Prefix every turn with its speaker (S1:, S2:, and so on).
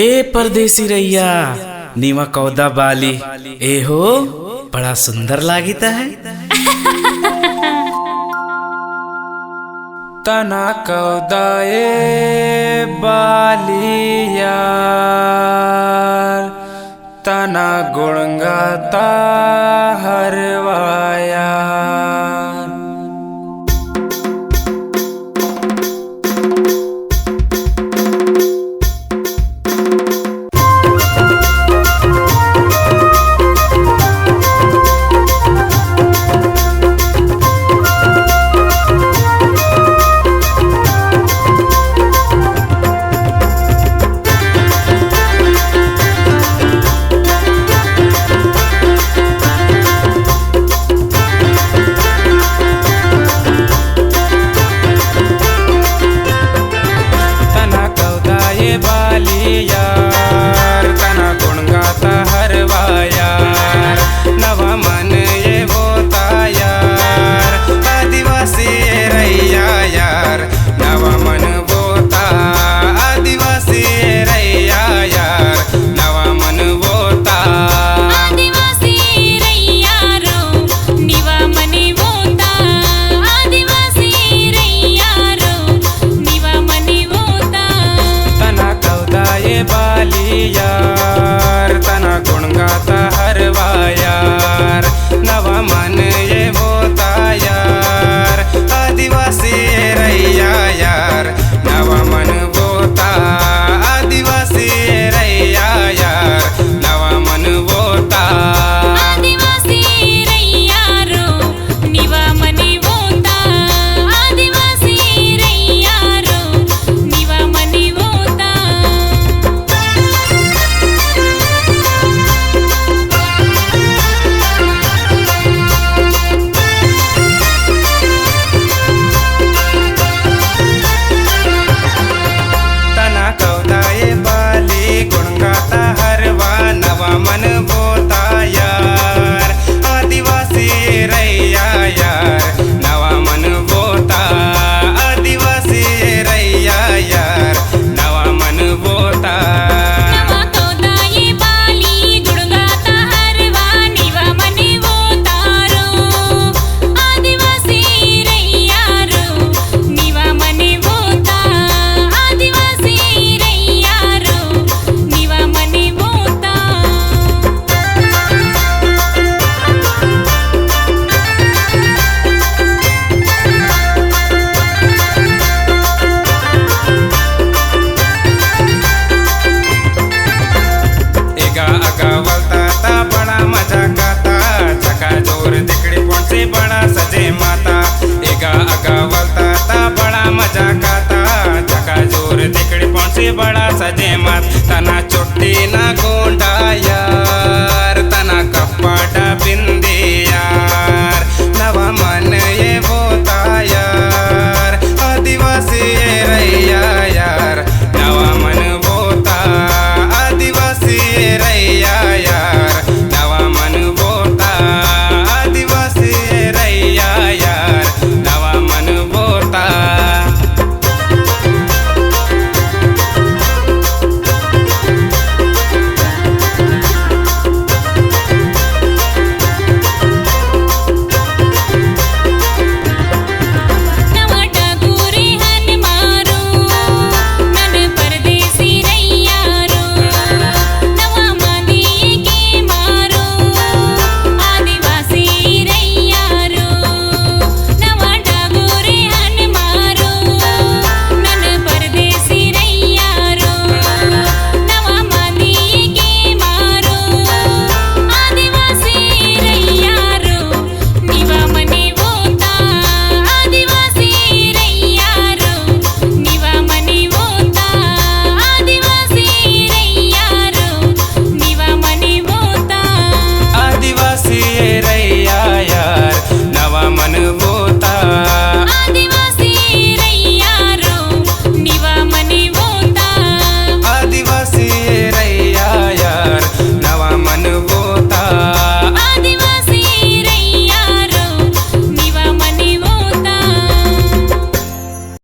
S1: ए परदेसी रैया नीवा कौदा बाली ए हो बड़ा सुंदर लागीता है।
S2: तना कौदा ए बाली यार तना गुणगाता हरवाया। यार तना गुणगाता हरवायार नवा मन ये बोता यार आदिवासी रैया यार नवा मन बोता आदिवासी रैया यार नवा मन बोता
S3: आदिवासी रैया रो निवा मनी बोता आदिवासी रैया रो निवा मनी बोता।
S2: मन बोता यार आदिवासी रैया यार नवा मन बोता आदिवासी रैया यार नवा मन बोता।
S3: नवा कौदा ये बाली गुणगाता हरवा निवा मनी बोता रो आदिवासी रैया रो निवा मनी बोता आदिवासी रैया रो निवा मनी बोता।
S2: बड़ा मजा गाता चका जोर दिकड़ी पौन से बड़ा सजे माता एगा अगा वलता ता बड़ा मजा गाता चका जोर दिकड़ी पौन से बड़ा सजे मात तना चुट्टी ना गोंडा यार